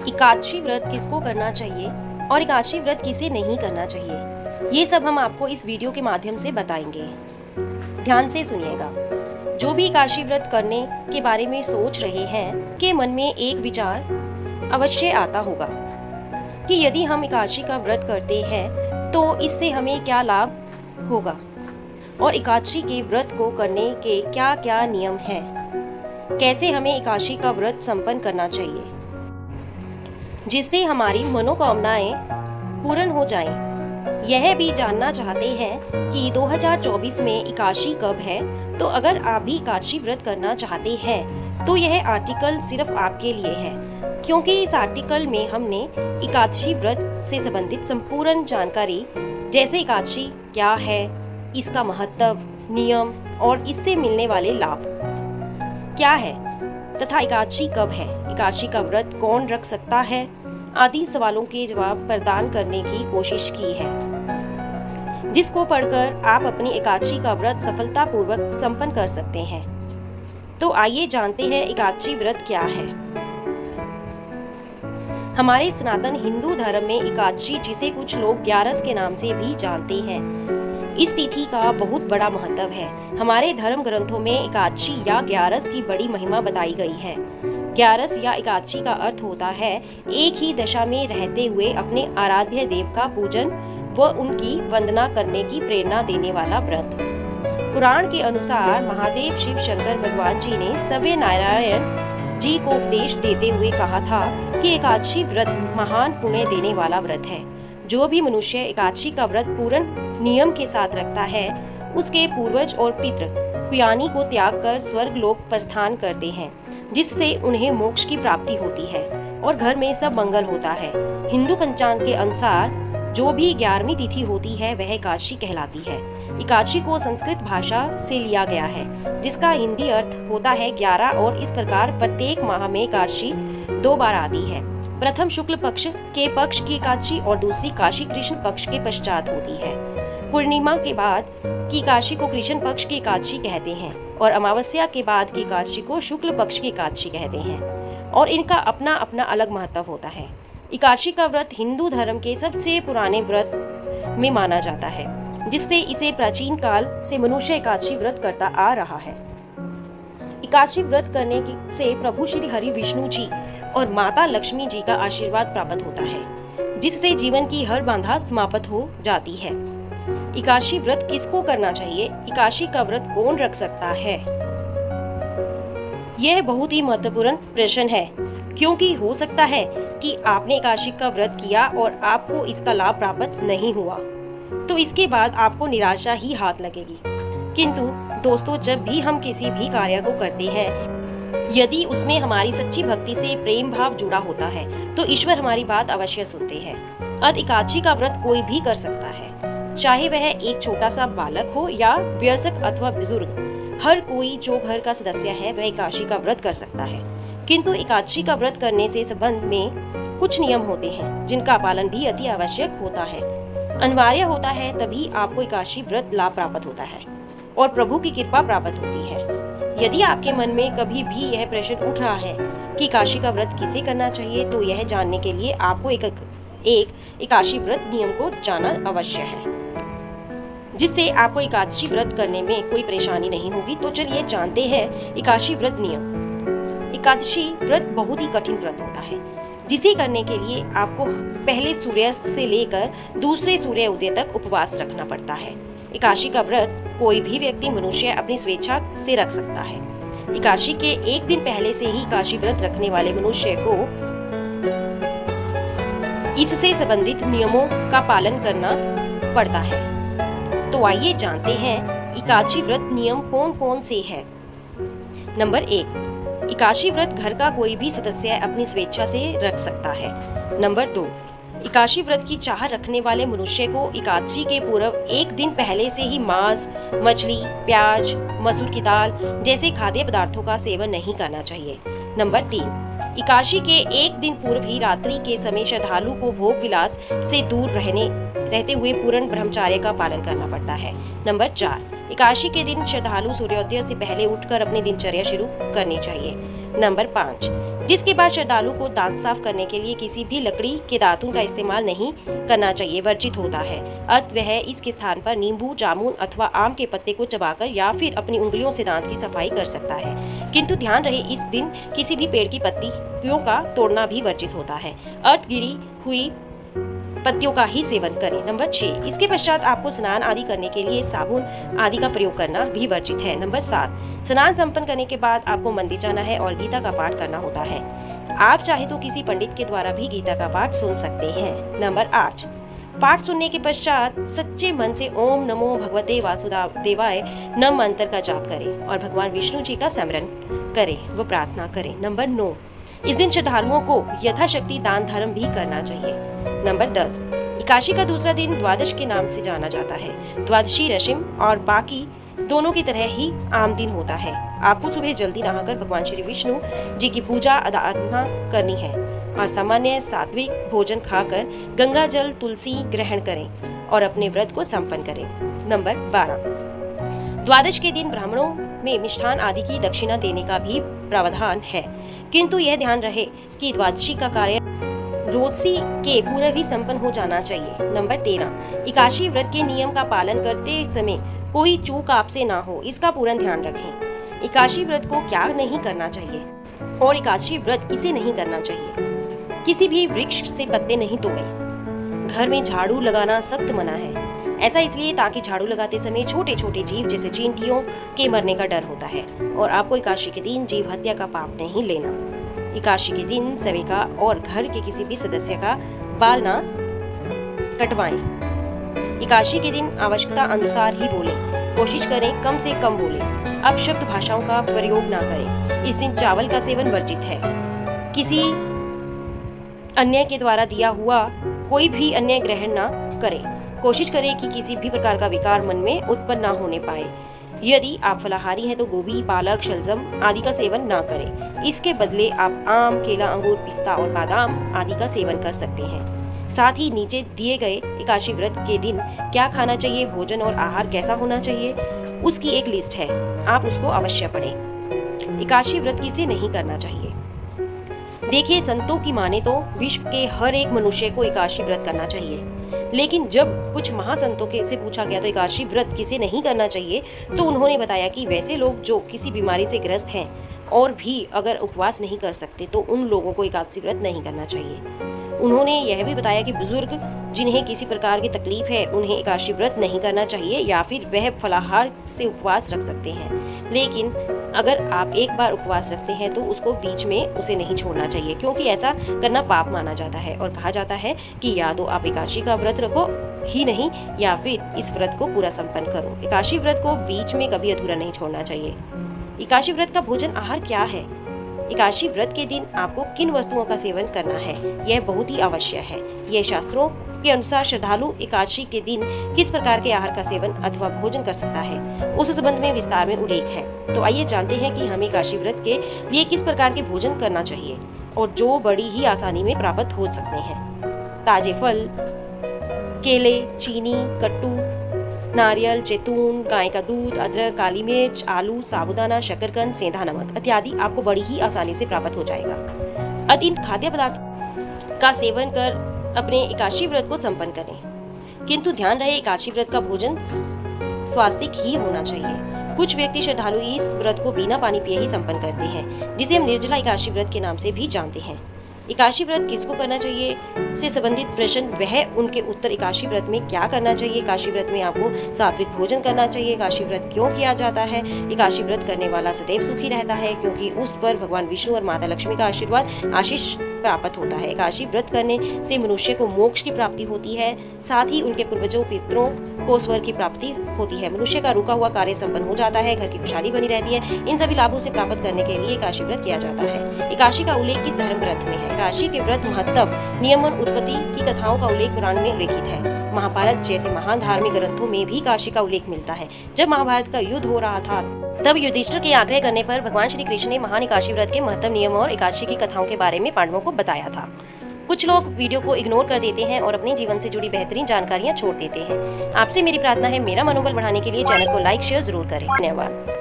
एकादशी व्रत किसको करना चाहिए और एकादशी व्रत किसे नहीं करना चाहिए, ये सब हम आपको इस वीडियो के माध्यम से बताएंगे। ध्यान से सुनिएगा। जो भी एकादशी व्रत करने के बारे में सोच रहे हैं के मन में एक विचार अवश्य आता होगा कि यदि हम एकादशी का व्रत करते हैं तो इससे हमें क्या लाभ होगा और एकादशी के व्रत को करने के क्या क्या नियम हैं, कैसे हमें एकादशी का व्रत संपन्न करना चाहिए जिससे हमारी मनोकामनाएं पूर्ण हो जाएं। यह भी जानना चाहते हैं कि 2024 में एकादशी कब है। तो अगर आप भी एकादशी व्रत करना चाहते हैं तो यह आर्टिकल सिर्फ आपके लिए है, क्योंकि इस आर्टिकल में हमने एकादशी व्रत से संबंधित संपूर्ण जानकारी जैसे एकादशी क्या है, इसका महत्व, नियम और इससे मिलने वाले लाभ क्या है तथा एकादशी कब है, एकादशी का व्रत कौन रख सकता है आदि सवालों के जवाब प्रदान करने की कोशिश की है, जिसको पढ़कर आप अपनी एकादशी का व्रत सफलतापूर्वक संपन्न कर सकते हैं। तो आइए जानते हैं एकादशी व्रत क्या है। हमारे सनातन हिंदू धर्म में एकादशी, जिसे कुछ लोग ग्यारस के नाम से भी जानते हैं, इस तिथि का बहुत बड़ा महत्व है। हमारे धर्म ग्रंथों में एकादशी या ग्यारस की बड़ी महिमा बताई गई है। ग्यारस या एकादशी का अर्थ होता है एक ही दशा में रहते हुए अपने आराध्य देव का पूजन व उनकी वंदना करने की प्रेरणा देने वाला व्रत। पुराण के अनुसार महादेव शिव शंकर भगवान जी ने सव्य नारायण जी को उपदेश देते हुए कहा था कि एकादशी व्रत महान पुण्य देने वाला व्रत है। जो भी मनुष्य एकादशी का व्रत पूर्ण नियम के साथ रखता है, उसके पूर्वज और पितृ कुयानी को त्याग कर स्वर्ग लोक प्रस्थान करते हैं, जिससे उन्हें मोक्ष की प्राप्ति होती है और घर में सब मंगल होता है। हिंदू पंचांग के अनुसार जो भी 11वीं तिथि होती है वह एकादशी कहलाती है। एकादशी को संस्कृत भाषा से लिया गया है, जिसका हिंदी अर्थ होता है 11 और इस प्रकार प्रत्येक माह में एकादशी 2 बार आती है। प्रथम शुक्ल पक्ष के पक्ष की एकादशी और दूसरी काशी कृष्ण पक्ष के पश्चात होती है। पूर्णिमा के बाद की एकादशी को कृष्ण पक्ष की एकादशी कहते हैं और अमावस्या के बाद की एकादशी को शुक्ल पक्ष की एकादशी कहते हैं और इनका अपना अपना अलग महत्व होता है। एकादशी का व्रत हिंदू धर्म के सबसे पुराने व्रत में माना जाता है, जिससे इसे प्राचीन काल से मनुष्य एकादशी व्रत करता आ रहा है। एकादशी व्रत करने से प्रभु श्री हरि विष्णु जी और माता लक्ष्मी जी का आशीर्वाद प्राप्त होता है, जिससे जीवन की हर बाधा समाप्त हो जाती है। एकादशी व्रत किसको करना चाहिए, एकादशी का व्रत कौन रख सकता है, यह बहुत ही महत्वपूर्ण प्रश्न है, क्योंकि हो सकता है कि आपने एकादशी का व्रत किया और आपको इसका लाभ प्राप्त नहीं हुआ, तो इसके बाद आपको निराशा ही हाथ लगेगी। किंतु दोस्तों, जब भी हम किसी भी कार्य को करते हैं, यदि उसमें हमारी सच्ची भक्ति से प्रेम भाव जुड़ा होता है तो ईश्वर हमारी बात अवश्य सुनते हैं। अतः एकादशी का व्रत कोई भी कर सकता है, चाहे वह एक छोटा सा बालक हो या वयस्क अथवा बुजुर्ग। हर कोई जो घर का सदस्य है वह एकादशी का व्रत कर सकता है। किंतु एकादशी का व्रत करने से संबंध में कुछ नियम होते हैं, जिनका पालन भी अति आवश्यक होता है, अनिवार्य होता है। तभी आपको एकादशी व्रत लाभ प्राप्त होता है और प्रभु की कृपा प्राप्त होती है। यदि आपके मन में कभी भी यह प्रश्न उठ रहा है कि एकादशी का व्रत किसे करना चाहिए, तो यह जानने के लिए आपको एक एकादशी व्रत नियम को जानना अवश्य है, जिससे आपको एकादशी व्रत करने में कोई परेशानी नहीं होगी। तो चलिए जानते हैं एकादशी व्रत नियम। एकादशी व्रत बहुत ही कठिन व्रत होता है, जिसे करने के लिए आपको पहले सूर्यास्त से लेकर दूसरे सूर्य उदय तक उपवास रखना पड़ता है। एकादशी का व्रत कोई भी व्यक्ति मनुष्य अपनी स्वेच्छा से रख सकता है। एकादशी के एक दिन पहले से ही एकादशी व्रत रखने वाले मनुष्य को इससे संबंधित नियमों का पालन करना पड़ता है। तो आइए जानते हैं एकादशी व्रत नियम कौन कौन से हैं। नंबर 1, एकादशी व्रत घर का कोई भी सदस्य अपनी स्वेच्छा से रख सकता है। नंबर 2, एकादशी व्रत की चाह रखने वाले मनुष्य को एकादशी के पूर्व एक दिन पहले से ही मांस, मछली, प्याज, मसूर की दाल जैसे खाद्य पदार्थों का सेवन नहीं करना चाहिए। नंबर 3, एकादशी के एक दिन पूर्व ही रात्रि के समय श्रद्धालु को भोग विलास से दूर रहते हुए पूर्ण ब्रह्मचर्य का पालन करना पड़ता है। नंबर 4, एकादशी के दिन श्रद्धालु सूर्योदय से पहले उठकर अपनी दिनचर्या शुरू करनी चाहिए। नंबर 5, जिसके बाद श्रद्धालु को दांत साफ करने के लिए किसी भी लकड़ी के दातुन का इस्तेमाल नहीं करना चाहिए, वर्जित होता है। अतः वह इसके स्थान पर नींबू, जामुन अथवा आम के पत्ते को चबाकर या फिर अपनी उंगलियों से दांत की सफाई कर सकता है। किंतु ध्यान रहे, इस दिन किसी भी पेड़ की पत्तियों का तोड़ना भी वर्जित होता है। अर्थ गिरी हुई पत्तियों का ही सेवन करें। नंबर 6, इसके पश्चात आपको स्नान आदि करने के लिए साबुन आदि का प्रयोग करना भी वर्जित है। नंबर 7, स्नान संपन्न करने के बाद आपको मंदिर जाना है और गीता का पाठ करना होता है। आप चाहे तो किसी पंडित के द्वारा भी गीता का पाठ सुन सकते हैं। नंबर 8, पाठ सुनने के पश्चात सच्चे मन से ओम नमो भगवते वासुदेवाय नम मंत्र का जाप करें और भगवान विष्णु जी का स्मरण करें व प्रार्थना करें। नंबर 9, इस दिन श्रद्धालुओं को यथाशक्ति दान धर्म भी करना चाहिए। नंबर 10, एकादशी का दूसरा दिन द्वादश के नाम से जाना जाता है। द्वादशी रशिम और बाकी दोनों की तरह ही आम दिन होता है। आपको सुबह जल्दी नहाकर भगवान श्री विष्णु जी की पूजा आराधना करनी है और सामान्य सात्विक भोजन खाकर गंगा जल तुलसी ग्रहण करें और अपने व्रत को संपन्न करें। नंबर 12, द्वादश के दिन ब्राह्मणों में मिष्ठान आदि की दक्षिणा देने का भी प्रावधान है, किंतु यह ध्यान रहे कि द्वादशी का कार्य रोदसी के पूर्व भी संपन्न हो जाना चाहिए। नंबर 13, एकादशी व्रत के नियम का पालन करते समय कोई चूक आपसे ना हो, इसका पूर्ण ध्यान रखें। एकादशी व्रत को क्या नहीं करना चाहिए और एकादशी व्रत किसे नहीं करना चाहिए। किसी भी वृक्ष से पत्ते नहीं तोड़ें। घर में झाड़ू लगाना सख्त मना है। ऐसा इसलिए ताकि झाड़ू लगाते समय छोटे छोटे जीव जैसे चींटियों के मरने का डर होता है और आपको एकादशी के दिन जीव हत्या का पाप नहीं लेना। एकादशी के दिन सेविका और घर के किसी भी सदस्य का बाल ना कटवाएं। एकादशी के दिन आवश्यकता अनुसार ही बोलें। कोशिश करें कम से कम बोलें। अपशब्द भाषाओं का प्रयोग ना करें। इस दिन चावल का सेवन वर्जित है। किसी अन्य के द्वारा दिया हुआ कोई भी अन्य ग्रहण ना करें। कोशिश करें कि किसी भी प्रकार का विकार मन में उत्पन्न ना होने पाए। यदि आप फलाहारी हैं तो गोभी, पालक, शलजम आदि का सेवन ना करें। इसके बदले आप आम, केला, अंगूर, पिस्ता और बादाम आदि का सेवन कर सकते हैं। साथ ही नीचे दिए गए एकादशी व्रत के दिन क्या खाना चाहिए, भोजन और आहार कैसा होना चाहिए, उसकी एक लिस्ट है, आप उसको अवश्य पढ़ें। एकादशी व्रत किसे नहीं करना चाहिए। देखिए, संतों की माने तो विश्व के हर एक मनुष्य को एकादशी व्रत करना चाहिए, लेकिन जब कुछ महासंतों के से पूछा गया तो एकादशी व्रत किसे नहीं करना चाहिए, तो उन्होंने बताया कि वैसे लोग जो किसी बीमारी से ग्रस्त हैं और भी अगर उपवास नहीं कर सकते तो उन लोगों को एकादशी व्रत नहीं करना चाहिए। उन्होंने यह भी बताया कि बुजुर्ग जिन्हें किसी प्रकार की तकलीफ है उन्हें एकादशी व्रत नहीं करना चाहिए या फिर वह फलाहार से उपवास रख सकते हैं, लेकिन अगर आप एक बार उपवास रखते हैं तो उसको बीच में उसे नहीं छोड़ना चाहिए, क्योंकि ऐसा करना पाप माना जाता है और कहा जाता है कि या तो आप एकादशी का व्रत रखो ही नहीं या फिर इस व्रत को पूरा संपन्न करो। एकादशी व्रत को बीच में कभी अधूरा नहीं छोड़ना चाहिए। एकादशी व्रत का भोजन आहार क्या है। एकादशी व्रत के दिन आपको किन वस्तुओं का सेवन करना है, यह बहुत ही आवश्यक है। यह शास्त्रों के अनुसार श्रद्धालु एकादशी के दिन किस प्रकार के आहार का सेवन अथवा भोजन कर सकता है, उस संबंध में विस्तार में उल्लेख है। तो आइए जानते हैं कि हमें एकादशी व्रत के लिए किस प्रकार के भोजन करना चाहिए और जो बड़ी ही आसानी में प्राप्त हो सकते हैं। ताजे फल, केले, चीनी, कट्टू, नारियल, जैतून, गाय का दूध, अदरक, काली मिर्च, आलू, साबूदाना, शकरकंद, सेंधा नमक इत्यादि आपको बड़ी ही आसानी से प्राप्त हो जाएगा। अतः इन खाद्य पदार्थ का सेवन कर अपने एकादशी व्रत को संपन्न करें, किंतु ध्यान रहे एकादशी व्रत का भोजन स्वास्तिक ही होना चाहिए। कुछ व्यक्ति श्रद्धालु इस व्रत को बिना पानी पिए ही संपन्न करते हैं, जिसे हम निर्जला एकादशी व्रत के नाम से भी जानते हैं। एकादशी व्रत किसको करना चाहिए से संबंधित प्रश्न, वह उनके उत्तर एकादशी व्रत में क्या करना चाहिए, एकादशी व्रत में आपको सात्विक भोजन करना चाहिए, एकादशी व्रत क्यों किया जाता है, एकादशी व्रत करने वाला सदैव सुखी रहता है क्योंकि उस पर भगवान विष्णु और माता लक्ष्मी का आशीर्वाद आशीष प्राप्त होता है। एकादशी व्रत करने से मनुष्य को मोक्ष की प्राप्ति होती है, साथ ही उनके पूर्वजों पितरों को स्वर्ग की प्राप्ति होती है। मनुष्य का रुका हुआ कार्य संपन्न हो जाता है, घर की खुशहाली बनी रहती है। इन सभी लाभों से प्राप्त करने के लिए एकादशी व्रत किया जाता है। एकादशी का उल्लेख किस धर्म ग्रंथ में है। एकादशी के व्रत महत्व, नियमन, उत्पत्ति की कथाओं का उल्लेख पुराण में उल्लेखित है। महाभारत जैसे महान धार्मिक ग्रंथों में भी एकादशी का उल्लेख मिलता है। जब महाभारत का युद्ध हो रहा था तब युधिष्ठिर के आग्रह करने पर भगवान श्री कृष्ण ने महान एकादशी व्रत के महत्व, नियम और एकादशी की कथाओं के बारे में पांडवों को बताया था। कुछ लोग वीडियो को इग्नोर कर देते हैं और अपने जीवन से जुड़ी बेहतरीन जानकारियां छोड़ देते हैं। आपसे मेरी प्रार्थना है, मेरा मनोबल बढ़ाने के लिए चैनल को लाइक शेयर जरूर करें। धन्यवाद।